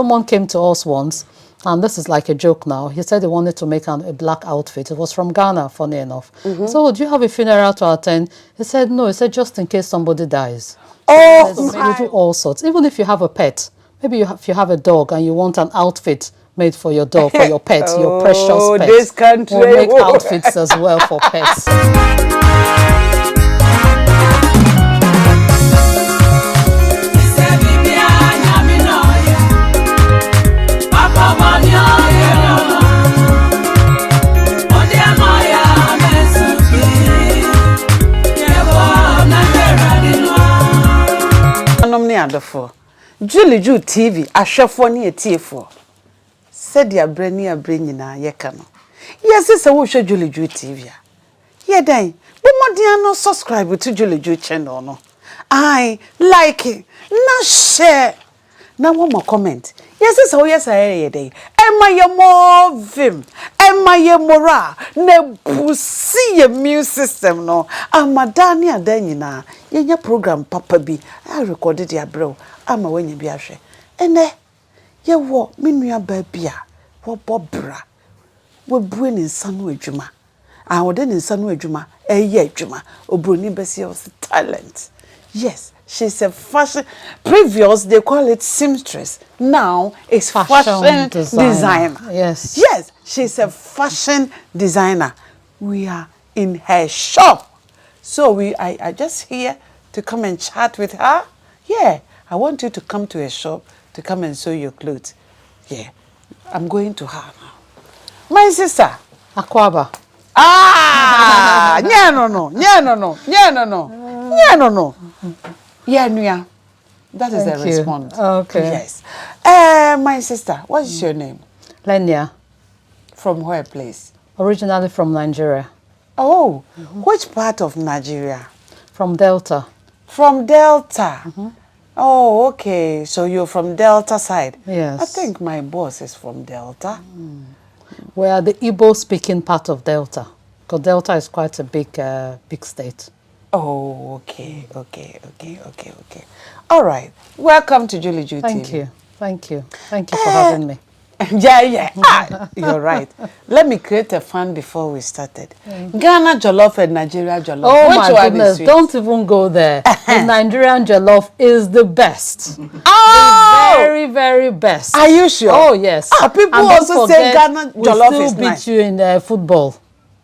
Someone came to us once, and this is like a joke now. He said he wanted to make a black outfit. It was from Ghana, funny enough. So, do you have a funeral to attend? He said, no. He said, just in case somebody dies. Oh, so you do all sorts. Even if you have a pet, maybe if you have a dog and you want an outfit made for your dog, for your pet, your precious pet. This country we'll make outfits as well for pets. Julie Juu TV, ahwefo ne etiefo. Said ya brani nyina ye ka no. Yes, se wo hwe Julie Juu TV a. Ye dan, bo modern no subscribe to Julie Juu channel no. I like it, na share. Na wo mo comment. Yes, se wo yes ye dan. Emma ye more vim. Emma ye mora na busi ye immune system no. Amadani adan nyina. Ye nya program papa bi. I recorded ya bro. Ama wenye bi ahwe. Ene ye wo menua ba bia wo bobra wo bue ni nsa no adwuma a wo de ni nsa no adwuma eye adwuma obroni besi of talent. Yes, she's a fashion. Previous they call it seamstress, now it's fashion designer. Yes, yes, she's a fashion designer. We are in her shop, so I just here to come and chat with her. Yeah, I want you to come to her shop to come and sew your clothes. Yeah, I'm going to her now. My sister. Akwaba. Ah, no. Yeah, nuya. That is the response. Okay. Yes. My sister, what's your name? Lenya. From where place? Originally from Nigeria. Oh, which part of Nigeria? From Delta. From Delta. Oh, okay. So you're from Delta side? Yes. I think my boss is from Delta. We are the Igbo-speaking part of Delta, because Delta is quite a big state. Oh, okay. All right. Welcome to Julie Juu TV. Thank you for having me. Yeah. You're right. Let me create a fun before we started. Ghana jollof and Nigeria jollof. Oh, which my one goodness, is sweet? don't even go there. The Nigerian jollof is the best. Oh! The very, very best. Are you sure? Oh, yes. People also say Ghana jollof is we nice. still beat you in football.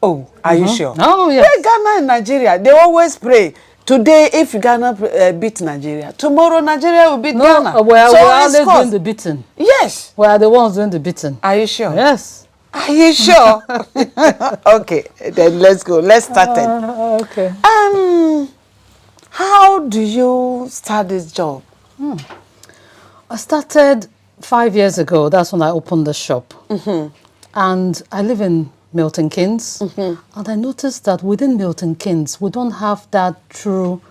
Oh, are you sure? Oh, yes. Yeah, Ghana and Nigeria, they always pray. Today, if Ghana beat Nigeria, tomorrow Nigeria will beat Ghana. We're always doing the beating. Yes. We are the ones doing the beating. Are you sure? Yes. Are you sure? Okay, then let's go. Let's start it. Okay. How do you start this job? I started 5 years ago. That's when I opened the shop. And I live in Milton Keynes. And I noticed that within Milton Keynes, we don't have that true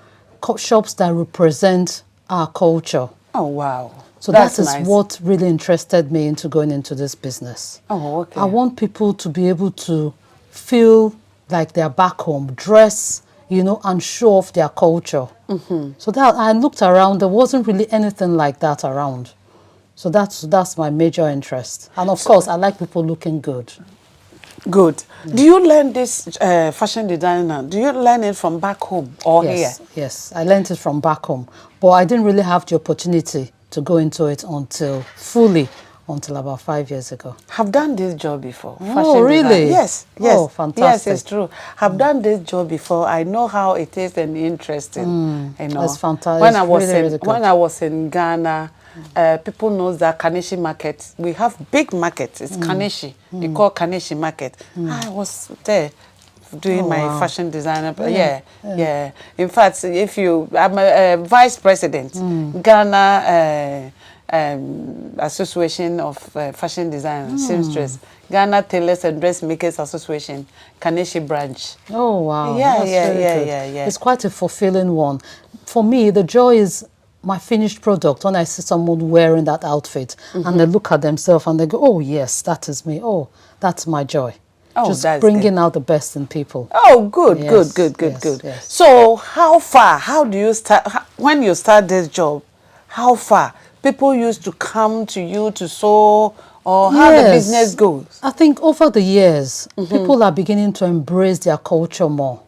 shops that represent our culture. Oh, wow. So that is nice. What really interested me into going into this business. Oh, okay. I want people to be able to feel like they're back home, dress, and show off their culture. So that I looked around, there wasn't really anything like that around. So that's my major interest. And of course, I like people looking good. Good. Do you learn this fashion designer? Do you learn it from back home or here? Yes, I learned it from back home. But I didn't really have the opportunity to go into it until about 5 years ago. Have done this job before. Oh, really? Yes. Oh, fantastic. Yes, it's true. Have done this job before. I know how it is and interesting. It's fantastic. When I was in Ghana, people know that Kaneshi market. We have big market. It's Kaneshi. They call Kaneshi market. I was there doing my fashion designer. Yeah. In fact, I'm a vice president, Ghana Association of Fashion Designers, seamstress, Ghana Tailors and Dressmakers Association, Kaneshi branch. Oh wow! Yeah. It's quite a fulfilling one. For me, the joy is my finished product. When I see someone wearing that outfit and they look at themselves and they go, "Oh yes, that is me. Oh, that's my joy." Oh, just bringing out the best in people. Oh, good. Yes. So, how do you start? When you start this job, how far people used to come to you to sew, or how the business goes? I think over the years, people are beginning to embrace their culture more.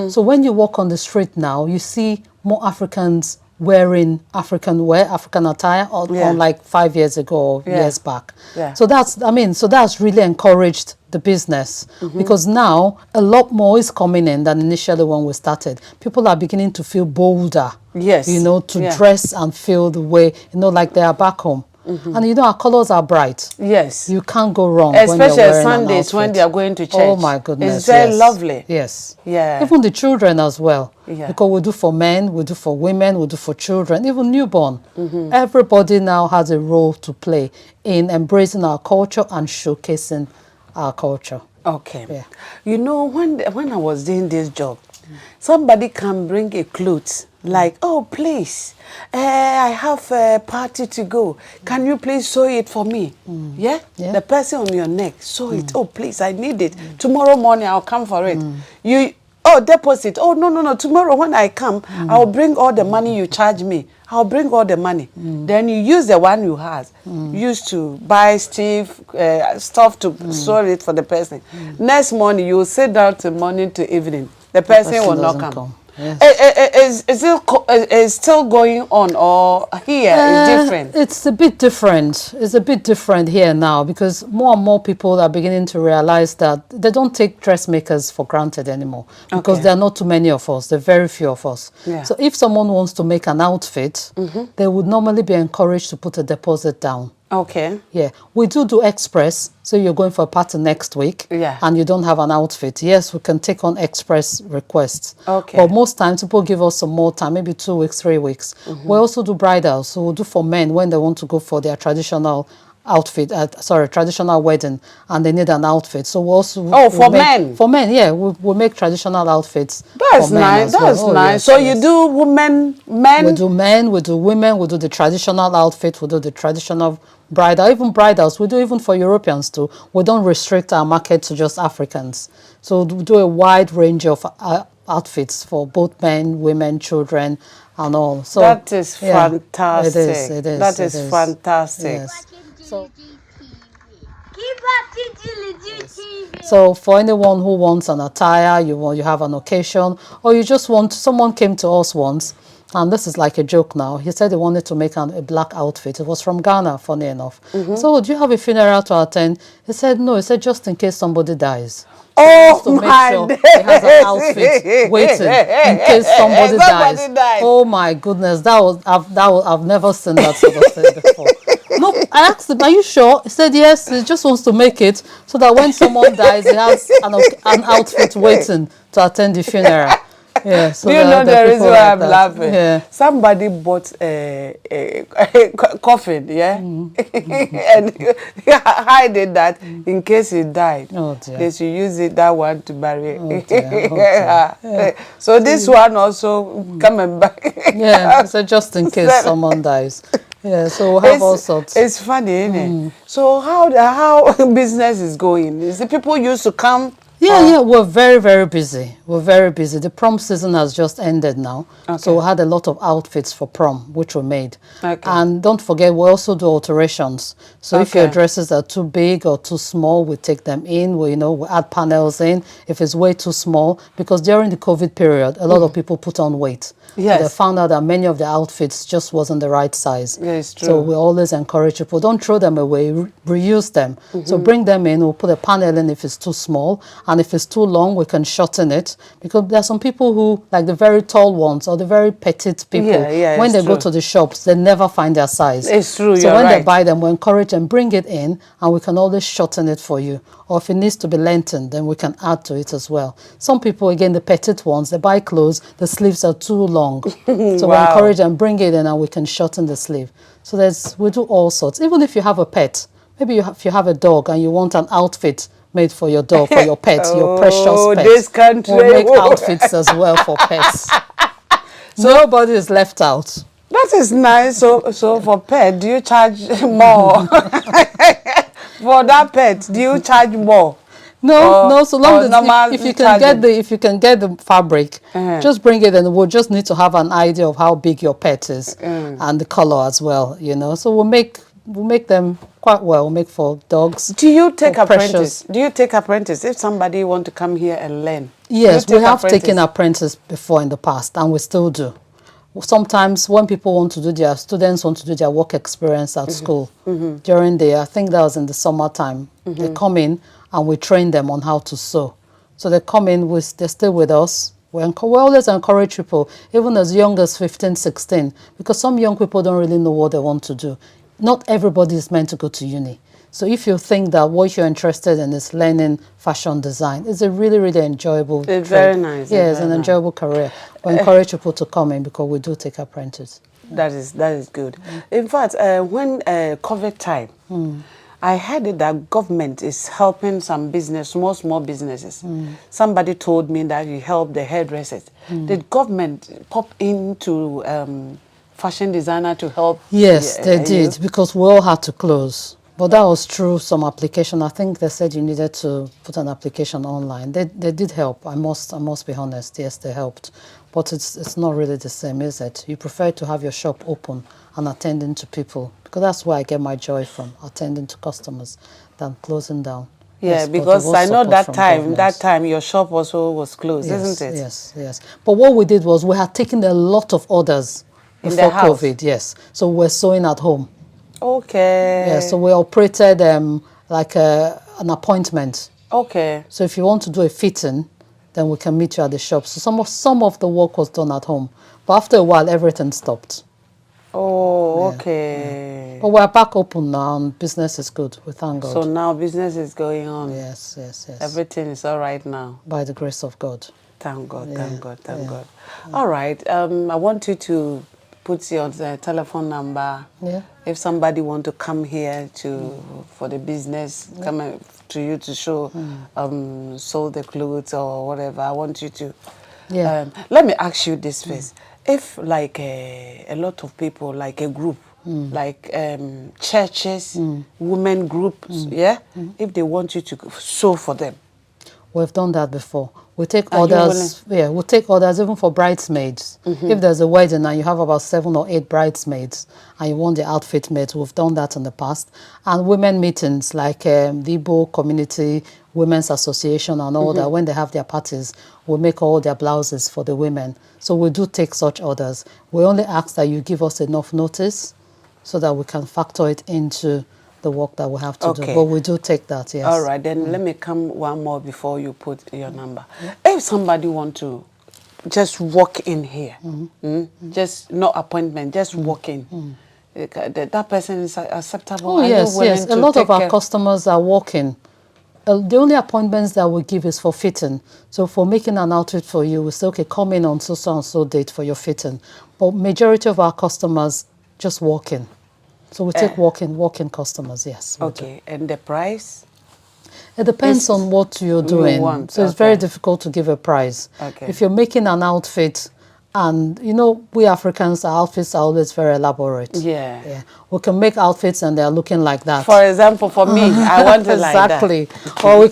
So when you walk on the street now, you see more Africans wearing African wear, African attire, unlike 5 years ago or years back. So that's really encouraged the business, because now a lot more is coming in than initially when we started. People are beginning to feel bolder, to dress and feel the way, like they are back home. And our colors are bright. Yes. You can't go wrong. Especially on Sundays when they are going to church. Oh my goodness. It's very lovely. Yes. Yeah. Even the children as well. Because we do for men, we do for women, we do for children, even newborn. Everybody now has a role to play in embracing our culture and showcasing our culture. Okay. Yeah. When I was doing this job, somebody can bring a clothes like, oh, please, I have a party to go. Can you please sew it for me? Yeah? The person on your neck, sew it. Oh, please, I need it. Tomorrow morning, I'll come for it. Deposit. Oh, no. Tomorrow when I come, I'll bring all the money you charge me. I'll bring all the money. Then you use the one you have. Used to buy stuff to sew it for the person. Next morning, you will sit down till morning to evening. The person will not come. Yes. Is still going on, or here is different? It's a bit different. It's a bit different here now, because more and more people are beginning to realize that they don't take dressmakers for granted anymore, because there are not too many of us. There are very few of us. So if someone wants to make an outfit, they would normally be encouraged to put a deposit down. Okay. Yeah, we do express. So you're going for a party next week, and you don't have an outfit. Yes, we can take on express requests. Okay. But most times people give us some more time, maybe 2 weeks, 3 weeks. We also do bridals. So we'll do for men when they want to go for their traditional outfit, traditional wedding, and they need an outfit. So we also men. For men, yeah, we make traditional outfits. That's nice. That's nice. Yes, so you do men. We do men. We do women. We do the traditional outfit. We do the traditional bridal, even bridals. We do even for Europeans too. We don't restrict our market to just Africans. So we do a wide range of outfits for both men, women, children, and all. So that is fantastic. It is. That is fantastic. Yes. So for anyone who wants an attire, you have an occasion, or you just want, someone came to us once, and this is like a joke now. He said he wanted to make a black outfit. It was from Ghana, funny enough. So do you have a funeral to attend? He said no. He said just in case somebody dies. Oh to make sure he has an outfit waiting in case somebody dies. Oh my goodness, I've never seen that sort of thing before. No, I asked him, are you sure? He said yes, he just wants to make it so that when someone dies, he has an outfit waiting to attend the funeral. Yeah, so do you know the reason why I'm laughing? Yeah. Somebody bought a coffin, and hided that in case he died. Oh dear. They should use that one to bury. Oh dear. Yeah. So this one also coming back. Yeah, so just in case someone dies. Yeah, so we'll have all sorts. It's funny, isn't it? So how business is going? Is the people used to come? Yeah, we're very, very busy. We're very busy. The prom season has just ended now. So we had a lot of outfits for prom, which we made. And don't forget, we also do alterations. So if your dresses are too big or too small, we take them in. We add panels in if it's way too small. Because during the COVID period, a lot of people put on weight. Yes. So they found out that many of the outfits just wasn't the right size. Yeah, it's true. So we always encourage people, don't throw them away, reuse them. So bring them in, we'll put a panel in if it's too small. And if it's too long, we can shorten it. Because there are some people who, like the very tall ones or the very petite people, when they go to the shops, they never find their size. It's true, so when they buy them, we encourage them, bring it in, and we can always shorten it for you. Or if it needs to be lengthened, then we can add to it as well. Some people, again, the petite ones, they buy clothes, the sleeves are too long. So we encourage them, bring it in, and we can shorten the sleeve. So we do all sorts. Even if you have a pet, maybe if you have a dog and you want an outfit made for your dog, for your pet, your precious pet. This country. We'll make outfits as well for pets. So nobody is left out. That is nice. So for pet, do you charge more? For that pet, do you charge more? No. So long as if you can target? get the fabric, just bring it, and we'll just need to have an idea of how big your pet is and the color as well. You know, so we'll make them quite well. We'll make for dogs. Do you take apprentice? Do you take apprentice if somebody want to come here and learn? Yes, we have taken apprentice before in the past, and we still do. Sometimes when people want to do their students want to do their work experience at school during the, I think that was in the summertime, they come in and we train them on how to sew. So they come in, they stay with us. We always encourage people, even as young as 15, 16, because some young people don't really know what they want to do. Not everybody is meant to go to uni. So if you think that what you're interested in is learning fashion design, it's a really, really enjoyable It's very nice. Yeah, it's an enjoyable career. We encourage people to come in because we do take apprentices. That is good. In fact, when COVID time, I heard it that government is helping some business, small businesses. Somebody told me that you help the hairdressers. Did government pop into fashion designer to help? Yes, they did, because we all had to close. But that was through some application. I think they said you needed to put an application online. They did help. I must be honest. Yes, they helped. But it's not really the same, is it? You prefer to have your shop open and attending to people, because that's where I get my joy from, attending to customers, than closing down. Yeah, yes, because I know that time your shop also was closed, isn't it? Yes. But what we did was we had taken a lot of orders before COVID. Yes, so we're sewing at home. Okay. Yeah, so we operated like an appointment. Okay. So if you want to do a fitting, then we can meet you at the shop. So some of the work was done at home, but after a while everything stopped. Oh, okay. Yeah. But we're back open now, and business is good. We thank God. So now business is going on. Yes. Everything is all right now. By the grace of God. Thank God. Thank God. All right. I want you to put your telephone number. Yeah. If somebody want to come here for the business, come to you to show, sew the clothes or whatever, I want you to. Yeah. Let me ask you this first. If like a lot of people, like a group, like churches, women groups, if they want you to sew for them. We've done that before. We take orders. Yeah, we take orders even for bridesmaids. If there's a wedding and you have about 7 or 8 bridesmaids and you want the outfit made, we've done that in the past. And women meetings like the Igbo Community Women's Association and all that, when they have their parties, we make all their blouses for the women. So we do take such orders. We only ask that you give us enough notice so that we can factor it into the work that we have to do. But we do take that, yes. All right, then let me come one more before you put your number. If somebody want to just walk in here, just no appointment, just walk in, that person is acceptable? Oh, yes. A lot of our customers are walking. The only appointments that we give is for fitting. So for making an outfit for you, we say, okay, come in on so and so date for your fitting. But majority of our customers just walk in. So we take walk-in customers, yes. Okay, and the price? It depends on what you're doing. So it's very difficult to give a price. Okay. If you're making an outfit, and you know, we Africans, our outfits are always very elaborate. Yeah. We can make outfits and they're looking like that. For example, for me, I want it like that. Exactly.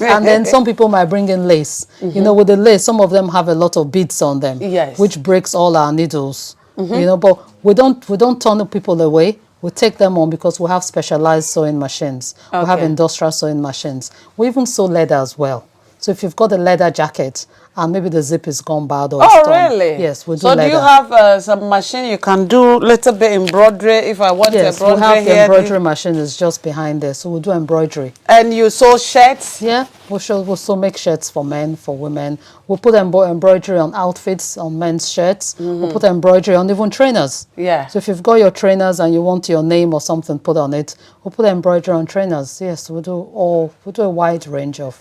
And then some people might bring in lace. You know, with the lace, some of them have a lot of beads on them, which breaks all our needles. You know, but we don't turn the people away. We take them on because we have specialized sewing machines. We have industrial sewing machines. We even sew leather as well. So if you've got a leather jacket and maybe the zip is gone bad or it's torn, really? Yes, we do leather. So do you have some machine you can do little bit embroidery if I want embroidery here? Yes, we have the embroidery machine is just behind there. So we'll do embroidery. And you sew shirts? Yeah, we'll sew make shirts for men, for women. We'll put embroidery on outfits, on men's shirts. We'll put embroidery on even trainers. Yeah. So if you've got your trainers and you want your name or something put on it, we'll put embroidery on trainers. Yes, we'll do a wide range of.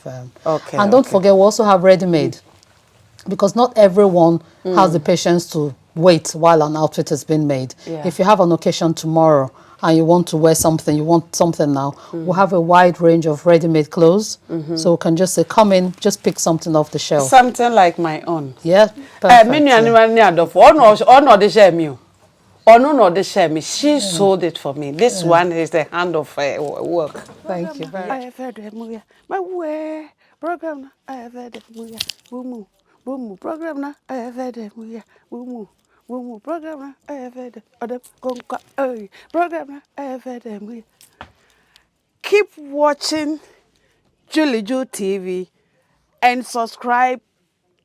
And don't forget, we also have ready-made. Because not everyone has the patience to wait while an outfit has been made. Yeah. If you have an occasion tomorrow and you want to wear something, you want something now, we'll have a wide range of ready-made clothes. So we can just say, come in, just pick something off the shelf. Something like my own. Yeah, perfect. Oh no, the share me. She sold it for me. This one is the hand of work. Thank you very much. I have heard the my way program. I have heard the boom boom program. I have heard the boom boom program. I have heard the other conquer program. I have heard the keep watching Julie Juu TV and subscribe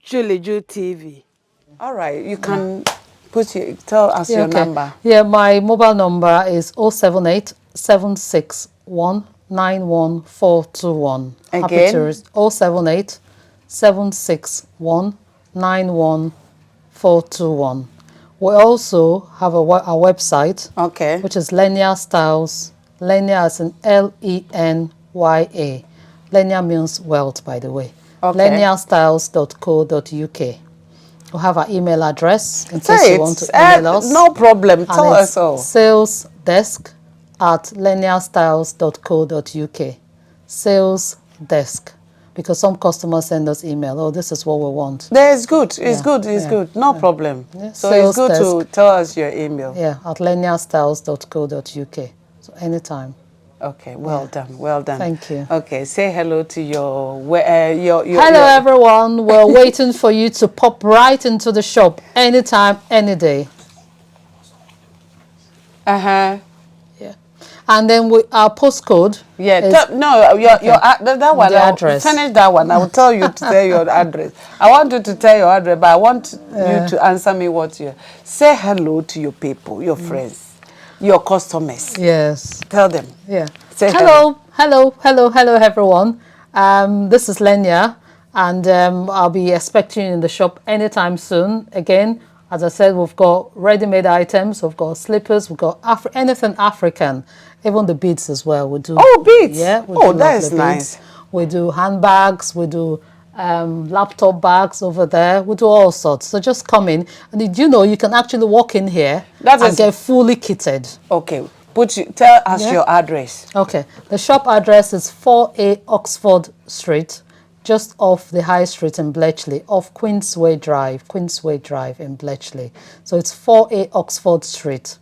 Julie Juu TV. All right, you can tell us your number. Yeah, my mobile number is 078 761 91421. Again? 078 761 91421. We also have a website, Okay. which is Lenya Styles. Lenya is in Lenya. Lenya means wealth, by the way. Okay. lenyastyles.co.uk. We have our email address in case you want to email us. No problem. Tell us all. Sales desk at lenyastyles.co.uk. Sales desk. Because some customers send us email. Oh, this is what we want. It's good. It's good. No problem. Yeah. So it's good to tell us your email. Yeah, at lenyastyles.co.uk. So anytime. Okay, well done, well done. Thank you. Okay, say hello to your Hello, everyone. We're waiting for you to pop right into the shop anytime, any day. Yeah. And then our postcode. Yeah. Is, that one. The address. Finish that one. I will tell you to tell your address. I want you to tell your address, but I want you to answer me what you say. Hello to your people, your friends. Your customers. Yes. Tell them. Yeah. Say hello, everyone. This is Lenya, and I'll be expecting you in the shop anytime soon. Again, as I said, we've got ready-made items. We've got slippers. We've got anything African, even the beads as well. We do. Oh, beads. Yeah. That is nice. We do handbags. We do laptop bags over there. We do all sorts. So just come in, and you can actually walk in here and get fully kitted. Okay. Tell us your address. Okay. The shop address is 4A Oxford Street, just off the High Street in Bletchley, off Queensway Drive in Bletchley. So it's 4A Oxford Street.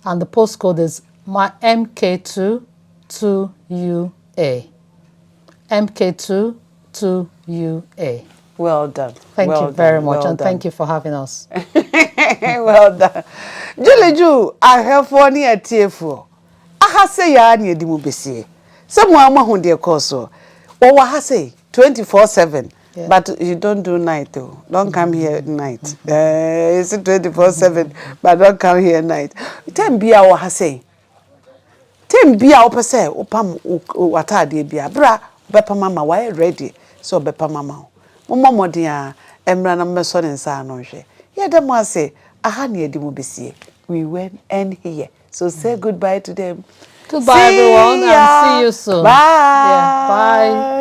And the postcode is MK2 2UA. MK2 2UA. Well done. Thank you very much, and thank you for having us. Well done. Julie Juu, I have one year tearful. I have say ya near the mubisi. Someone who dear course. What I say 24/7. But you don't do night though. Don't come here at night. It's 24/7, but don't come here at night. Ten be our hase. Ten be our pase. Opam wata de bia. Bra bepa mama why ready. So bepa mama. Mama dia emra na meso ne nsa no hwe. Ye dem ase aha na edi mu besie. We went end here. So say goodbye to them. Goodbye everyone, and see you soon. Bye. Yeah, bye.